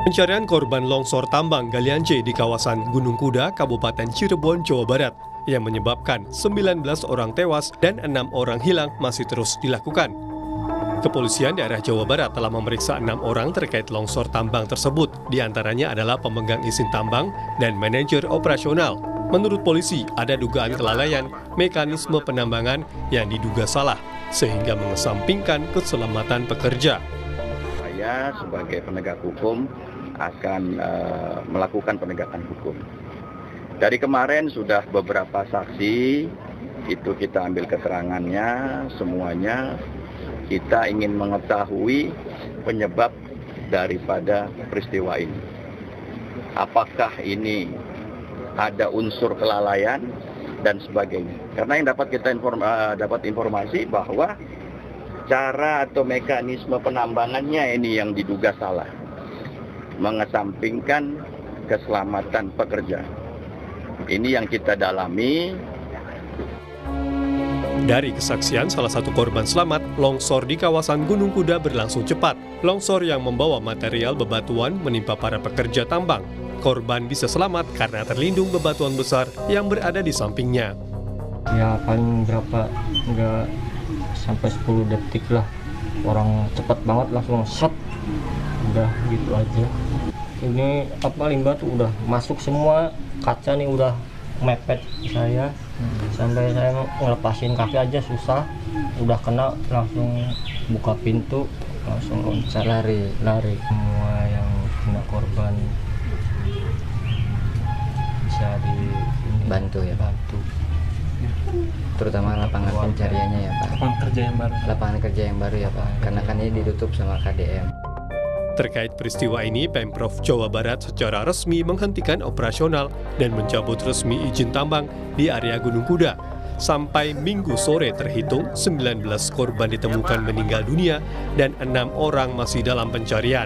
Pencarian korban longsor tambang galian C di kawasan Gunung Kuda, Kabupaten Cirebon, Jawa Barat yang menyebabkan 19 orang tewas dan 6 orang hilang masih terus dilakukan. Kepolisian daerah Jawa Barat telah memeriksa 6 orang terkait longsor tambang tersebut, di antaranya adalah pemegang izin tambang dan manajer operasional. Menurut polisi, ada dugaan kelalaian mekanisme penambangan yang diduga salah, sehingga mengesampingkan keselamatan pekerja. Saya sebagai penegak hukum akan melakukan penegakan hukum. Dari kemarin sudah beberapa saksi, itu kita ambil keterangannya semuanya. Kita ingin mengetahui penyebab daripada peristiwa ini. Apakah ini ada unsur kelalaian dan sebagainya. Karena yang dapat kita dapat informasi bahwa cara atau mekanisme penambangannya ini yang diduga salah, mengesampingkan keselamatan pekerja. Ini yang kita dalami. Dari kesaksian salah satu korban selamat, longsor di kawasan Gunung Kuda berlangsung cepat. Longsor yang membawa material bebatuan menimpa para pekerja tambang. Korban bisa selamat karena terlindung bebatuan besar yang berada di sampingnya. Ya paling berapa, nggak sampai 10 detik lah. Orang cepat banget langsung set. Udah gitu aja. Ini limbah tuh udah masuk semua, kaca nih udah mepet saya. Sampai saya ngelepasin kaki aja susah. Udah kena langsung buka pintu, langsung loncat lari. Semua yang kena korban bisa dibantu ya Pak? Bantu. Terutama lapangan pencariannya ya Pak? Lapangan kerja yang baru ya Pak? Karena kan ini ditutup sama KDM. Terkait peristiwa ini, Pemprov Jawa Barat secara resmi menghentikan operasional dan mencabut resmi izin tambang di area Gunung Kuda. Sampai Minggu sore terhitung 19 korban ditemukan meninggal dunia dan 6 orang masih dalam pencarian.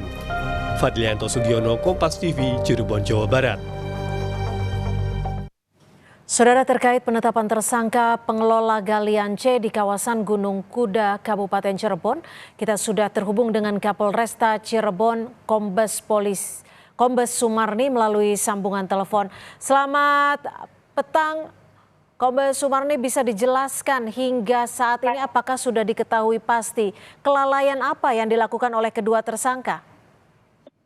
Fadlianto Sugiono, Kompas TV, Cirebon, Jawa Barat. Saudara, terkait penetapan tersangka pengelola galian C di kawasan Gunung Kuda, Kabupaten Cirebon, kita sudah terhubung dengan Kapolresta Cirebon, Kombes Sumarni melalui sambungan telepon. Selamat petang, Kombes Sumarni, bisa dijelaskan hingga saat ini apakah sudah diketahui pasti kelalaian apa yang dilakukan oleh kedua tersangka?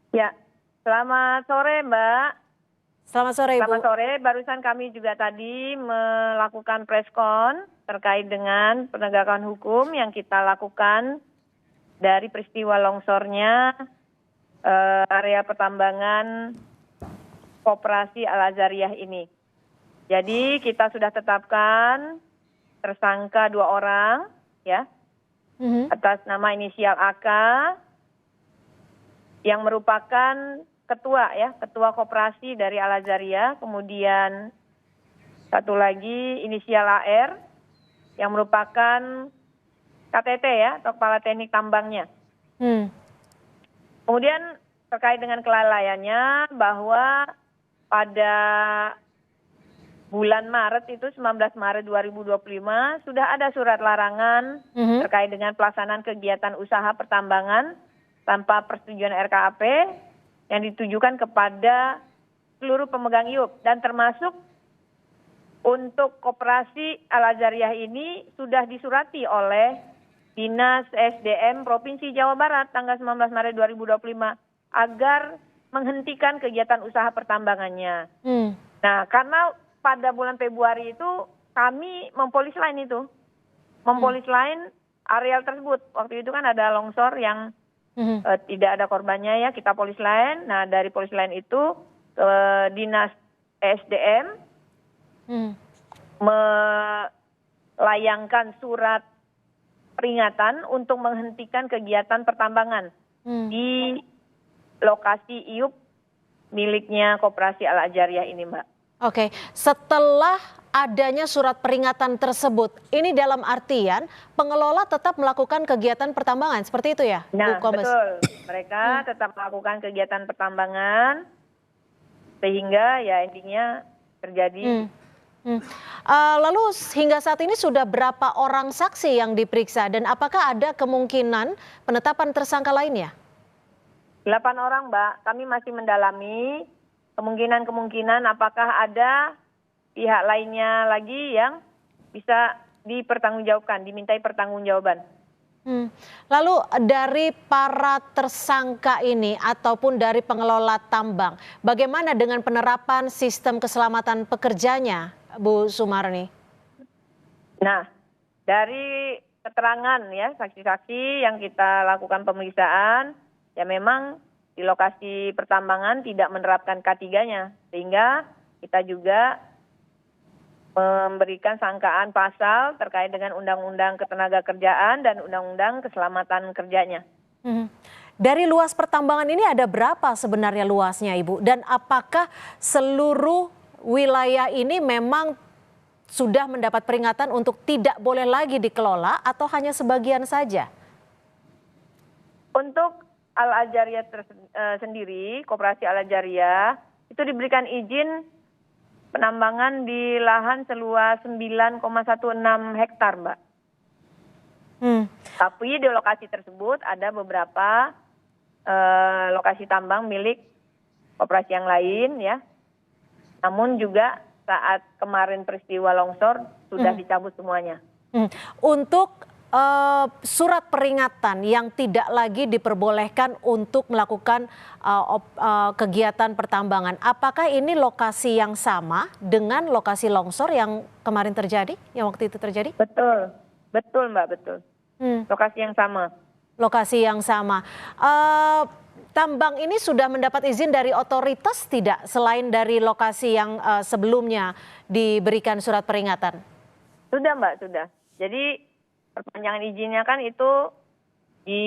Ya, selamat sore Mbak. Selamat sore, Ibu. Selamat sore, barusan kami juga tadi melakukan preskon terkait dengan penegakan hukum yang kita lakukan dari peristiwa longsornya area pertambangan Koperasi Al Azhariyah ini. Jadi kita sudah tetapkan tersangka 2 orang ya, atas nama inisial AK yang merupakan ketua koperasi dari Al Azhariyah, kemudian satu lagi inisial AR yang merupakan KTT ya, atau kepala teknik tambangnya. Kemudian terkait dengan kelalaiannya bahwa pada bulan Maret itu 19 Maret 2025 sudah ada surat larangan terkait dengan pelaksanaan kegiatan usaha pertambangan tanpa persetujuan RKAP yang ditujukan kepada seluruh pemegang IUP dan termasuk untuk koperasi Al Azhariyah ini sudah disurati oleh Dinas SDM Provinsi Jawa Barat tanggal 19 Maret 2025 agar menghentikan kegiatan usaha pertambangannya. Nah, karena pada bulan Februari itu kami mempolis lain areal tersebut. Waktu itu kan ada longsor yang tidak ada korbannya ya, kita polis lain. Nah, dari polis lain itu Dinas SDM melayangkan surat peringatan untuk menghentikan kegiatan pertambangan di lokasi IUP miliknya Koperasi Al Azhariyah ini, Mbak. Oke, setelah adanya surat peringatan tersebut, ini dalam artian pengelola tetap melakukan kegiatan pertambangan, seperti itu ya, Nah, Bu Kombes? betul. Mereka tetap melakukan kegiatan pertambangan, sehingga ya intinya terjadi. Lalu hingga saat ini sudah berapa orang saksi yang diperiksa dan apakah ada kemungkinan penetapan tersangka lainnya? 8 orang, Mbak. Kami masih mendalami kemungkinan apakah ada pihak lainnya lagi yang bisa dipertanggungjawabkan, dimintai pertanggungjawaban. Lalu dari para tersangka ini ataupun dari pengelola tambang, bagaimana dengan penerapan sistem keselamatan pekerjanya, Bu Sumarni? Nah, dari keterangan ya saksi-saksi yang kita lakukan pemeriksaan, ya memang di lokasi pertambangan tidak menerapkan K3-nya, sehingga kita juga memberikan sangkaan pasal terkait dengan Undang-Undang Ketenagakerjaan dan Undang-Undang Keselamatan Kerjanya. Dari luas pertambangan ini ada berapa sebenarnya luasnya, Ibu? Dan apakah seluruh wilayah ini memang sudah mendapat peringatan untuk tidak boleh lagi dikelola atau hanya sebagian saja? Untuk Al-Ajariyah sendiri, Koperasi Al-Ajariyah, itu diberikan izin penambangan di lahan seluas 9,16 hektar, Mbak. Tapi di lokasi tersebut ada beberapa lokasi tambang milik koperasi yang lain, ya. Namun juga saat kemarin peristiwa longsor sudah dicabut semuanya. Untuk surat peringatan yang tidak lagi diperbolehkan untuk melakukan kegiatan pertambangan, apakah ini lokasi yang sama dengan lokasi longsor yang kemarin terjadi, yang waktu itu terjadi? Betul, betul Mbak, betul. Lokasi yang sama. Lokasi yang sama. Tambang ini sudah mendapat izin dari otoritas tidak, selain dari lokasi yang sebelumnya diberikan surat peringatan? Sudah Mbak, sudah. Jadi perpanjangan izinnya kan itu di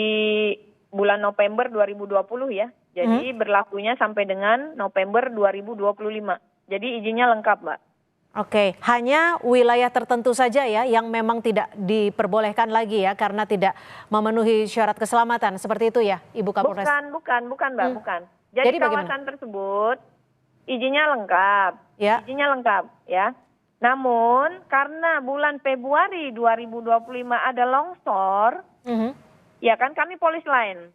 bulan November 2020 ya. Jadi berlakunya sampai dengan November 2025. Jadi izinnya lengkap, Mbak. Oke, hanya wilayah tertentu saja ya yang memang tidak diperbolehkan lagi ya karena tidak memenuhi syarat keselamatan. Seperti itu ya, Ibu Kapolres? Bukan Mbak, bukan. Jadi kawasan tersebut izinnya lengkap. Ya. Izinnya lengkap ya. Namun karena bulan Februari 2025 ada longsor, ya kan kami polis lain.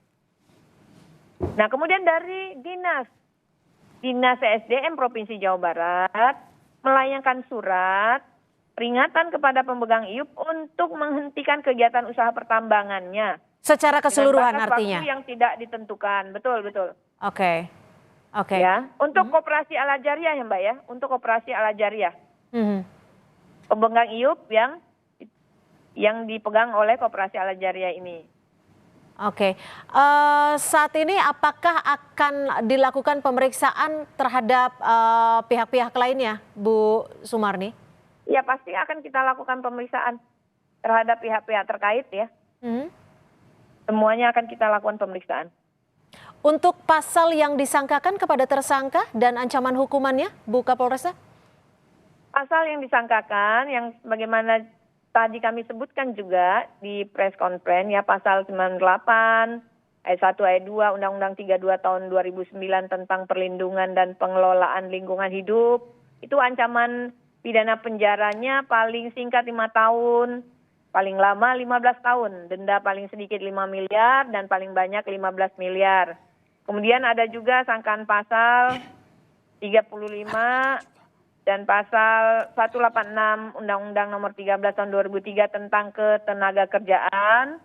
Nah kemudian dari Dinas SDM Provinsi Jawa Barat melayangkan surat peringatan kepada pemegang IUP untuk menghentikan kegiatan usaha pertambangannya. Secara keseluruhan dengan artinya? waktu yang tidak ditentukan, betul. Oke. Ya, untuk Koperasi Al-Ajariyah ya Mbak ya, untuk Koperasi Al-Ajariyah. Pemegang IUP yang dipegang oleh Koperasi Al-Ajariyah ini. Oke, saat ini apakah akan dilakukan pemeriksaan terhadap pihak-pihak lainnya, Bu Sumarni? Ya pasti akan kita lakukan pemeriksaan terhadap pihak-pihak terkait ya. Semuanya akan kita lakukan pemeriksaan. Untuk pasal yang disangkakan kepada tersangka dan ancaman hukumannya, Bu Kapolresta? Pasal yang disangkakan, yang bagaimana tadi kami sebutkan juga di press conference, ya pasal 98, ayat 1, ayat 2, Undang-Undang 32 tahun 2009 tentang perlindungan dan pengelolaan lingkungan hidup, itu ancaman pidana penjaranya paling singkat 5 tahun, paling lama 15 tahun, denda paling sedikit 5 miliar dan paling banyak 15 miliar. Kemudian ada juga sangkaan pasal 35 dan pasal 186 Undang-Undang Nomor 13 Tahun 2003 tentang Ketenagakerjaan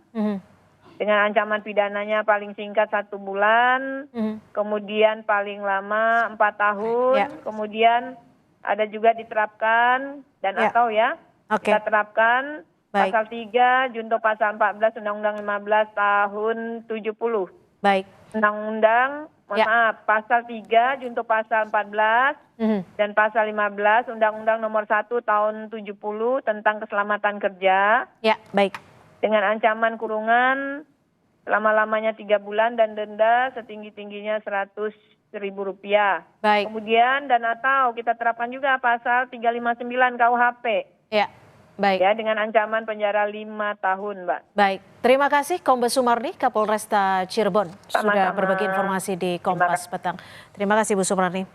dengan ancaman pidananya paling singkat 1 bulan, kemudian paling lama 4 tahun, kemudian ada juga diterapkan dan atau ya kita terapkan pasal 3 junto pasal 14 Undang-Undang 15 tahun 70. Baik. Undang-Undang pasal 3 junto pasal 14 dan pasal 15 Undang-Undang Nomor 1 tahun 70 tentang keselamatan kerja. Ya, baik. Dengan ancaman kurungan selama-lamanya 3 bulan dan denda setinggi-tingginya Rp100.000. Baik. Kemudian dan atau kita terapkan juga pasal 359 KUHP. Ya. Baik. Ya, dengan ancaman penjara 5 tahun, Mbak. Baik, terima kasih Kombes Sumarni, Kapolresta Cirebon, sudah berbagi informasi di Kompas Petang. Terima kasih Bu Sumarni.